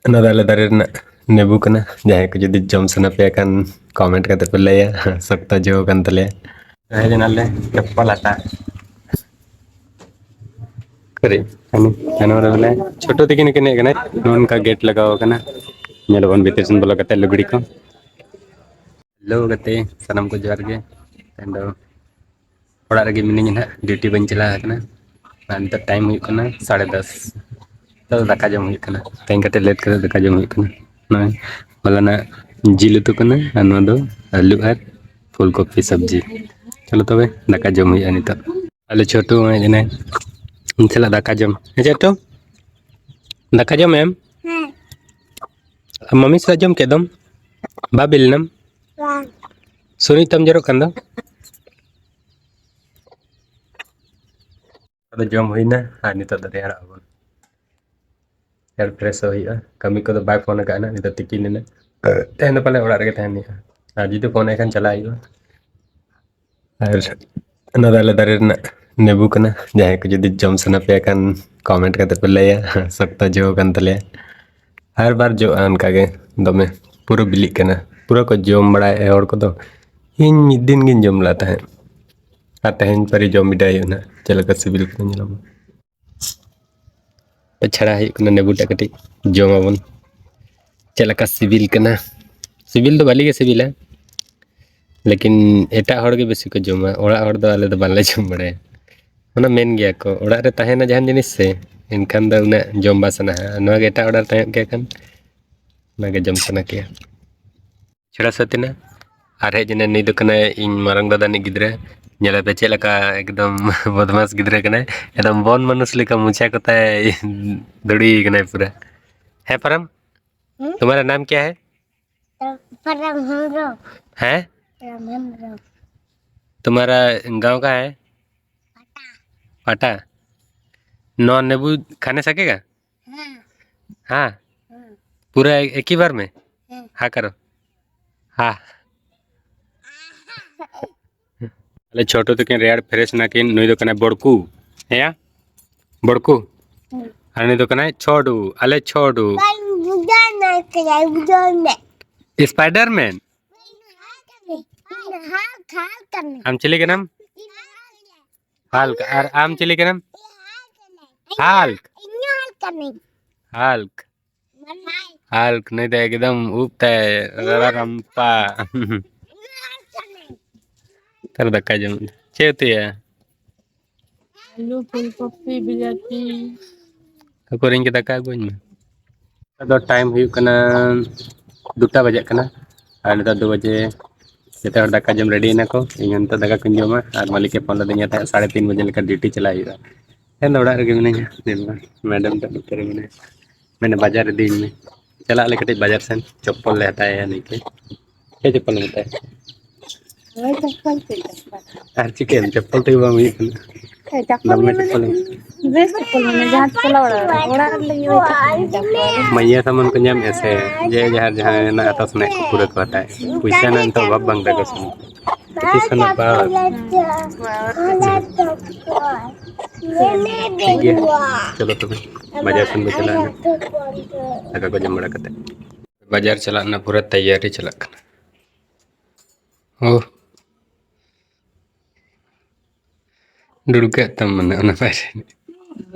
ᱱᱚᱣᱟ ᱫᱟᱨᱮ ᱨᱮᱱᱟᱜ ᱱᱮᱵᱩ ᱠᱟᱱᱟ। ᱡᱟᱦᱟᱸᱭ ᱠᱚ ᱡᱩᱫᱤ ᱡᱚᱢ ᱥᱟᱱᱟ ᱯᱮᱭᱟ ᱠᱷᱟᱱ कमेंट ᱠᱟᱛᱮ ᱯᱮ ᱞᱟᱹᱭᱟ ᱥᱚᱠᱛᱚ ᱡᱚ ᱠᱟᱱ ᱛᱟᱞᱮᱭᱟ। ᱦᱮᱡ ᱮᱱᱟᱞᱮ चप्पल आटा करे ᱦᱟᱱᱟ ᱵᱚᱞᱮ ছোট ᱛᱤᱠᱤᱱ ᱠᱤᱱ ᱦᱮᱡ ᱠᱟᱱᱟ ᱱᱚᱝᱠᱟ ᱜᱮᱴ ᱞᱟᱜᱟᱣ ᱠᱟᱱᱟ ᱧᱮᱞᱚᱜ ᱵᱷᱤᱛᱤᱨ ᱥᱮᱱ ᱵᱚᱞᱚ ᱠᱟᱛᱮ ᱞᱩᱜᱽᱲᱤ ᱠᱚ ᱦᱮᱞᱳ ᱜᱟᱛᱮ ᱥᱟᱱᱟᱢ ᱠᱚ ᱡᱚᱦᱟᱨ ᱜᱮ ᱛᱮᱦᱮᱧ ᱫᱚ ᱚᱲᱟᱜ ᱨᱮᱜᱮ ᱢᱤᱱᱟᱹᱧᱟ ᱱᱟᱦᱟᱜ ᱰᱤᱭᱩᱴᱤ ᱵᱟᱹᱧ ᱪᱟᱞᱟᱣ ᱟᱠᱟᱱᱟ ᱟᱨ ᱱᱤᱛᱚᱜ ᱴᱟᱭᱤᱢ ᱦᱩᱭᱩᱜ ᱠᱟᱱᱟ 10:30 ᱛᱚ ᱫᱟᱠᱟ ᱡᱚᱢ ᱦᱩᱭᱩᱜ ᱠᱟᱱᱟ ᱛᱮᱦᱮᱧ ᱠᱟᱹᱴᱤᱡ ᱞᱮᱴ ᱠᱟᱛᱮ ᱫᱟᱠᱟ ᱡᱚᱢ ᱦᱩᱭᱩᱜ ᱠᱟᱱᱟ ᱱᱚᱜᱼᱚᱭ ᱦᱚᱞᱟᱱᱟᱜ ᱡᱤᱞ ᱩᱛᱩ ᱠᱟᱱᱟ ᱟᱨ ᱱᱚᱣᱟ ᱫᱚ ᱟᱹᱞᱩ ᱟᱨ ᱯᱷᱩᱞ ᱠᱚᱯᱤ ᱥᱚᱵᱽᱡᱤ ᱪᱚᱞᱚ ᱛᱚᱵᱮ ᱫᱟᱠᱟ ᱡᱚᱢ ᱦᱩᱭᱩᱜᱼᱟ ᱱᱤᱛᱚᱜ ᱟᱞᱮ ᱪᱷᱳᱴᱩ ᱦᱮᱡ ᱮᱱᱟᱭ ᱤᱧ ᱥᱟᱞᱟᱜ ᱫᱟᱠᱟ ᱡᱚᱢ ᱦᱮᱸ ᱪᱷᱳᱴᱩ ᱫᱟᱠᱟ ᱡᱚᱢᱮᱢ ᱢᱟᱢᱤ ᱥᱟᱞᱟᱜ ᱡᱚᱢ ᱠᱮᱫ ᱫᱚᱢ ᱵᱟ ᱵᱤᱞᱱᱟᱢ ᱥᱩᱱᱩᱡ ᱛᱟᱢ ᱡᱚᱨᱚᱜ ᱠᱟᱱ ᱫᱚ ᱟᱫᱚ ᱡᱚᱢ ᱦᱩᱭᱱᱟ ᱟᱨ ᱱᱤᱛᱚᱜ ᱫᱚ ᱨᱮᱭᱟᱲᱚᱜ ᱟᱵᱚᱱ ᱦᱮᱞ ᱯᱷᱨᱮᱥᱚᱜ ᱦᱩᱭᱩᱜᱼᱟ ᱠᱟᱹᱢᱤ ᱠᱚᱫᱚ ᱵᱟᱭ ᱯᱷᱳᱱ ᱟᱠᱟᱫᱼᱟ ᱱᱤᱛᱚᱜ ᱛᱤᱠᱤᱱ ᱮᱱᱟ ᱛᱮᱦᱮᱧ ᱫᱚ ᱯᱟᱞᱮ ᱚᱲᱟᱜ ᱨᱮᱜᱮ ᱛᱟᱦᱮᱱ ᱦᱩᱭᱩᱜᱼᱟ ᱟᱨ ᱡᱩᱫᱤ ᱯᱷᱳᱱᱟᱭ ᱠᱷᱟᱱ ᱪᱟᱞᱟᱜ ᱦᱩᱭᱩᱜᱼᱟ ᱟᱨ ᱚᱱᱟ ᱫᱚ ᱟᱞᱮ ᱫᱟᱨᱮ ᱨᱮᱱᱟᱜ ᱱᱮᱵᱩ ᱠᱟᱱᱟ ᱡᱟᱦᱟᱸᱭ ᱠᱚ ᱡᱩᱫᱤ ᱡᱚᱢ ᱥᱟᱱᱟ ᱯᱮᱭᱟ ᱠᱷᱟᱱ ᱠᱚᱢᱮᱱᱴ ᱠᱟᱛᱮ ᱯᱮ ᱞᱟᱹᱭᱟ ᱥᱚᱠᱛᱚ ᱡᱚ ᱠᱟᱱ ᱛᱟᱞᱮᱭᱟ ᱦᱟᱨ ᱵᱟᱨ ᱡᱚᱜᱼᱟ ᱚᱱᱠᱟᱜᱮ ᱫᱚᱢᱮ ᱯᱩᱨᱟᱹ ᱵᱤᱞᱤᱜ ᱠᱟᱱᱟ ᱯᱩᱨᱟᱹ ᱠᱚ ᱡᱚᱢ ᱵᱟᱲᱟᱭᱮᱫᱼᱟ ᱦᱚᱲ ᱠᱚᱫᱚ ᱤᱧ ᱢᱤᱫ ᱫᱤᱱ ᱜᱤᱧ ᱡᱚᱢ ᱞᱮᱫ ᱛᱟᱦᱮᱸᱫ ᱟᱨ ᱛᱮᱦᱮᱧ ᱯᱟᱹᱨᱤ ᱡᱚᱢ ᱵᱤᱰᱟᱹᱣ ᱦᱩᱭᱩᱜᱼᱟ ᱱᱟᱦᱟᱜ ᱪᱮᱫ ᱞᱮᱠᱟ ᱥᱤᱵᱤᱞ ᱠᱟᱱᱟ ᱧᱮᱞᱟᱵᱚᱱ ᱪᱷᱟᱲᱟ ᱦᱩᱭᱩᱜ ᱠᱟᱱᱟ ᱱᱮᱵᱩ ᱴᱟᱜ ᱠᱟᱹᱴᱤᱡ ᱡᱚᱢᱟᱵᱚᱱ ᱪᱮᱫ ᱞᱮᱠᱟ ᱥᱤᱵᱤᱞ ᱠᱟᱱᱟ ᱥᱤᱵᱤᱞ ᱫᱚ ᱵᱷᱟᱹᱞᱤ ᱜᱮ ᱥᱤᱵᱤᱞᱟ ᱞᱮᱠᱤᱱ ᱮᱴᱟᱜ ᱦᱚᱲᱜᱮ ᱵᱮᱥᱤ ᱠᱚ ᱡᱚᱢᱟ ᱚᱲᱟᱜ ᱦᱚᱲ ᱫᱚ ᱟᱞᱮ ᱫᱚ ᱵᱟᱞᱮ ᱡᱚᱢ ᱵᱟᱲᱟᱭᱟ ᱚᱱᱟ ᱢᱮᱱ ᱜᱮᱭᱟ ᱠᱚ ᱚᱲᱟᱜ ᱨᱮ ᱛᱟᱦᱮᱱᱟ ᱡᱟᱦᱟᱱ ᱡᱤᱱᱤᱥ ᱥᱮ ᱮᱱᱠᱷᱟᱱ ᱫᱚ ᱩᱱᱟᱹᱜ ᱡᱚᱢ ᱵᱟ ᱥᱟᱱᱟᱣᱟ ᱱᱚᱣᱟ ᱜᱮ ᱮᱴᱟᱜ ᱚᱲᱟᱜ ᱨᱮ ᱛᱟᱦᱮᱸ ᱠᱮ ᱠᱷᱟᱱ ᱚᱱᱟᱜᱮ ᱡᱚᱢ ᱥᱟᱱᱟ ᱠᱮᱭᱟ ᱪᱷᱮᱲᱟ ᱥᱟᱹᱛᱤᱱᱟ ᱟᱨ ᱦᱮᱡ ᱮᱱᱟ ᱱᱩᱭ ᱫᱚ ᱠᱟᱱᱟᱭ ᱤᱧ ᱢᱟᱨᱟᱝ ᱫᱟᱫᱟ ᱨᱤᱱᱤᱡ ᱜᱤᱫᱽᱨᱟᱹ ᱧᱮᱞᱮᱯᱮ ᱪᱮᱫ ᱞᱮᱠᱟ ᱮᱠᱫᱚᱢ ᱵᱚᱫᱢᱟᱥ ᱜᱤᱫᱽᱨᱟᱹ ᱠᱟᱱᱟᱭ ᱮᱠᱫᱚᱢ ᱵᱚᱱ ᱢᱟᱱᱩᱥ ᱞᱮᱠᱟ ᱢᱚᱪᱟ ᱠᱚᱛᱟᱭ ᱫᱟᱲᱩᱭ कनाय पूरा है परम तुम्हारा नाम क्या है परम हेम्ब्रम है परम हेम्ब्रम तुम्हारा गांव कहाँ है पाटा नौ नींबू खाने सकेगा हाँ पूरा एक ही बार में हाँ करो हाँ अले छोटो तो रेड़ फ्रेश ना किन नुई दो कना बड़कू है बड़कू और नुई दो कना छोडू अले छोडू स्पाइडरमैन आम चिली के नाम हाल्क और आम चिली के नाम हाल्क हाल्क हाल्क नहीं तो एकदम ऊपता है रंपा तर धक्का जम चेती है आलू फूलकोपी बिलाती कोरिंग के धक्का गोइन में तो टाइम हुई कना 2 बजे कना और नित 2 बजे जते हर दाका जम रेडी ना को इन तो दाका को जमा और मालिक के फोन लदिया 3:30 बजे लेकर ड्यूटी चला हुआ है ओड़ा रे मिनाया मैडम तक ऊपर मिने मैंने बाजार दी में चला ले कटे बाजार सेन चप्पल ले हटाया नहीं के चप्पल लेता है আর চিকেন চপ্পল তো বাম হইছে দমে চপ্পল বেশ চপ্পল মানে জাহাজ চলা ওড়া লাগি मैया सामान को नाम ऐसे जे जहाँ जहाँ ना आता सुने पूरा कहता है पैसा ना तो बाप बंदा का सुन किस सन बाप चलो तो बाजार सन चला लगा को जम बड़ा करते बाजार चला ना पूरा तैयारी चला ओ दुर्गा तम मन ना पारे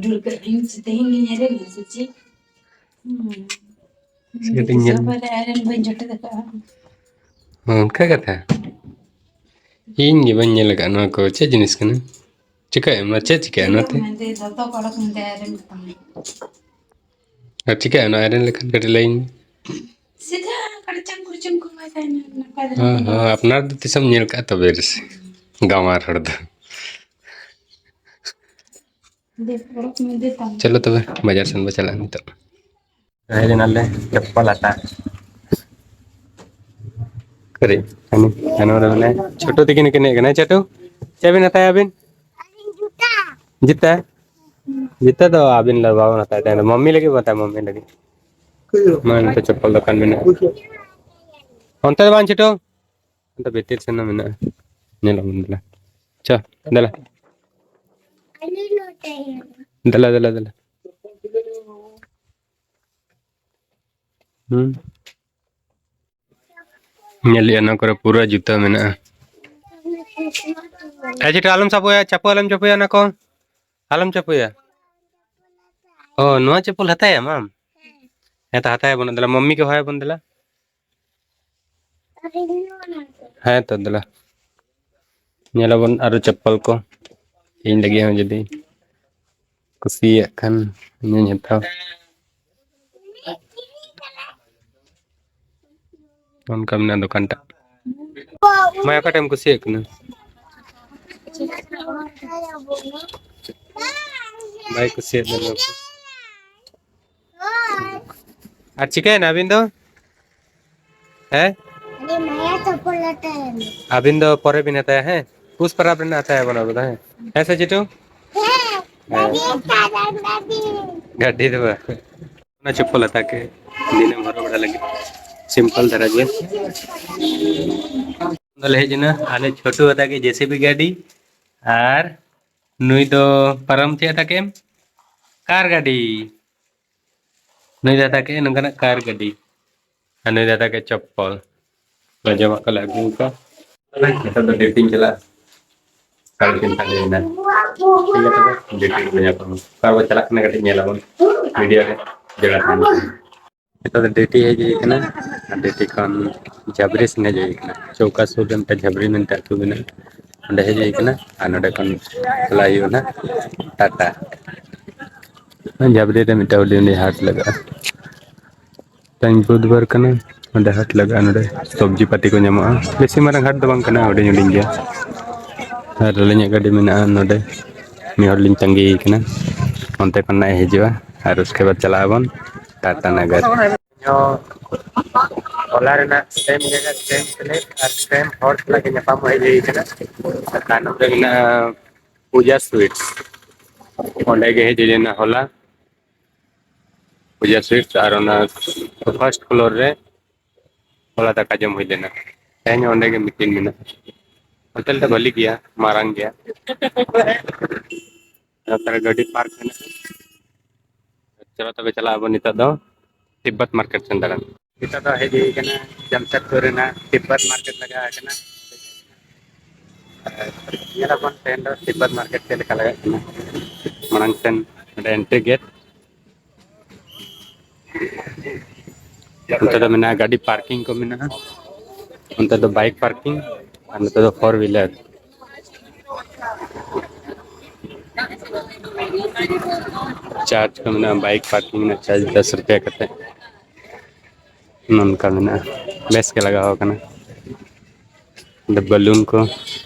दुर्गा इन से तेही नहीं रे सच्ची सेटिंग पर आयरन बन जटे दका उनका कथा इन गे बन लगा ना को चे जिनिस कना चिका म चे चिका ना ते दतो कड़क में आयरन तम चिका ना आयरन लेखन कट लाइन सीधा कुरचम को माता ना हां अपना तिसम नेल का तबे रे गांवार हड़ द चलो तब बाजार सन चला तो हेज नाले चप्पल आटा करे हने छोटो तिकिन किने गने छोटो चेबिन हताय अबिन जीता जीता तो अबिन लगवाओ हताय मम्मी लगी बता मम्मी लगी मान तो चप्पल दुकान में onte ban chito onte betir sen mena nyela mundla cha dala dala dala dala nyali anak kore pura juta mena. Aja alam sapu ya, capu alam capu ya anak ko. Alam capu ya. Oh, nuah capu hata ya mam. Ya ta hata ya bunda dala mummy ke hoya bunda dala. Hai to dala. Nyala bon aru चप्पल को इन लगे हैं जदी कुसिया kan nyanyi tahu on kam na dukan ta maya ka time kusiya kan baik kusiya dalo achika hai na abindo है नया चप्पल आता है अबिंदो परे भी आता है उस पर आपने आता है बना बता है ऐसा चिटू गड्डी तो ना चप्पल आता के दिन में बड़ा लगे सिंपल तरह जे ले जना आले छोटू आता के जैसे भी गाड़ी आर नुई दो परम थे आता के कार गाड़ी नुई दाता के नंगना कार गाड़ी नुई दाता के चप्पल Belajar makan lagu kah? Kita udah dating jelas. Kalau kita lihat, kita tuh dating banyak orang. Kalau celak nih katanya lawan video kan, jangan kan. Kita udah dating aja kan, dating kan jabris nih aja kan. Chauka sudah minta jabri minta tuh kan. Udah aja kan, anda kan layu na, tata. Jabri itu minta udah nih hard laga. Tang budbar kan. Ada hat laga nade sabji pati ko nyama besi marang hat do bang kana ode nyuding dia har lenya gadi mena nade mi hor lin changi kana onte kon nai hijua har uske bad chala abon Tata Nagar nyo olar na same jaga same place ar same horse lagi nyapa mo hiji kana kanam de na puja sweets onde ge hiji na hola puja sweets ar ona first floor re Olah tak aja mau hilang. Kayaknya onde ke bikin mina. Hotel tak balik ya, marang ya. Terus gadi park mana? Coba tapi cala abon itu do Tibet Market Center. Kita do hedi kena Jamshedpur na Tibet Market laga kena. Ini abon tender Tibet Market ke laga kena. Marang sen ada entry gate. Untuk ada mana gadi parking ko mina. Untuk ada bike parking, untuk ada 4-wheeler. Charge का मिना bike parking ना charge 10 रुपया करते none का मिना base के लगा होगा ना the balloon को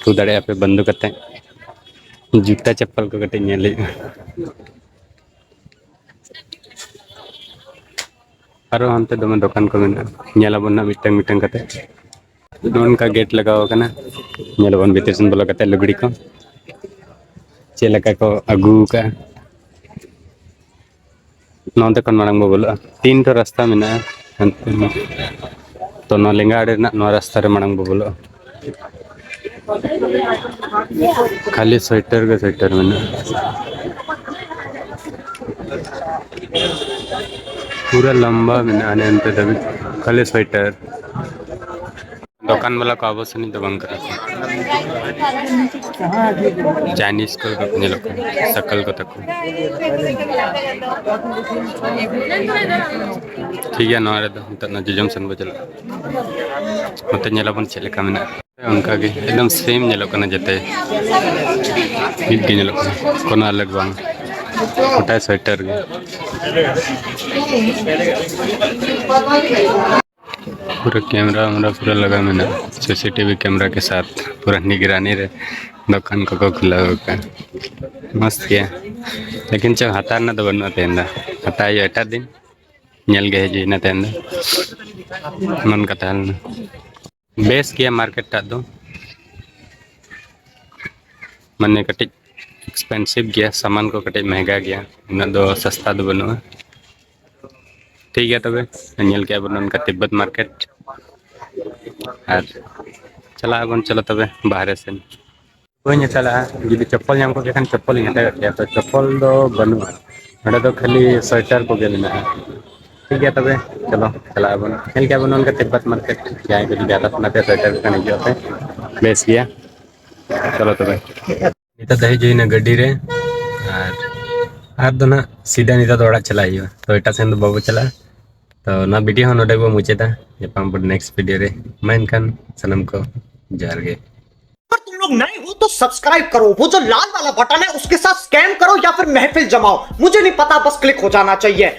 तू दड़े पे बंद करते जूता चप्पल को कटे ᱧᱮᱞ आरो हमते दमे दुकान को मिना ᱧᱮᱞᱟᱵᱚᱱ ना मिटंग मिटंग करते दोन का गेट लगा होगा ना ᱧᱮᱞᱟᱵᱚन भीतर से बोला करते लुगड़ी को चेलका को अगू का नौते कन मांग बोला 3 तो रास्ता मिना तो नो लेंगा आड़े ना नो रास्ता रे मांग बोला खाली स्वेटर के स्वेटर मिना पूरा लंबा मिना आने अंत दबी खाली स्वेटर दुकान वाला को आवाज नहीं तो बंद करा चाइनीज को अपने लोग सकल को तक ठीक है ना रे तो ना जजम सन बचल मत ᱧᱮᱞᱟᱵᱚᱱ ᱪᱮᱫ ᱞᱮᱠᱟ ᱢᱮᱱᱟᱜᱼᱟ ᱚᱱᱠᱟ ᱜᱮ एकदम सेम ᱧᱮᱞᱚᱜ ᱠᱟᱱᱟ ᱡᱮᱛᱮ ᱢᱤᱫ ᱜᱮ ᱧᱮᱞᱚᱜ ᱠᱟᱱᱟ कोनो अलग बांग गोटा स्वेटर गे पूरा कैमरा हमारा पूरा लगा मैंने सीसीटीवी कैमरा के साथ पूरा निगरानी रे दुकान को खुला होगा मस्त किया लेकिन जब हतार ना तो बनना तेंदा हताई एटा दिन nyel ge ji na tenda मन kata halna बेस किया मार्केट टा दो मने कटिक एक्सपेंसिव गया सामान को कटिक महंगा गया ना दो सस्ता दो बनुआ ठीक है तबे nyel के बन उनका तिब्बत मार्केट और चला बन चलो तबे बाहर से कोई चला जुदी चप्पल नाम को देखन चप्पल ही हटा गया तो चप्पल दो बनुआ अरे तो खाली स्वेटर को गेलना ठीक है तबे चलो चला बन खेल के बन उनका तिब्बत मार्केट जाए कुछ ज़्यादा सुनाते स्वेटर का नहीं होते बेस गया चलो तबे निता दही जो ना गड्डी रे और दो ना सीधा निता तो ओड़ा चला तो एटा सेन दो बाबू चला तो ना वीडियो हम नोडे को मुचादा जपाम पर नेक्स्ट वीडियो रे मैं सनम को जार गे। अगर तुम लोग नए हो तो सब्सक्राइब करो, वो जो लाल वाला बटन है उसके साथ स्कैम करो या फिर महफिल जमाओ, मुझे नहीं पता, बस क्लिक हो जाना चाहिए।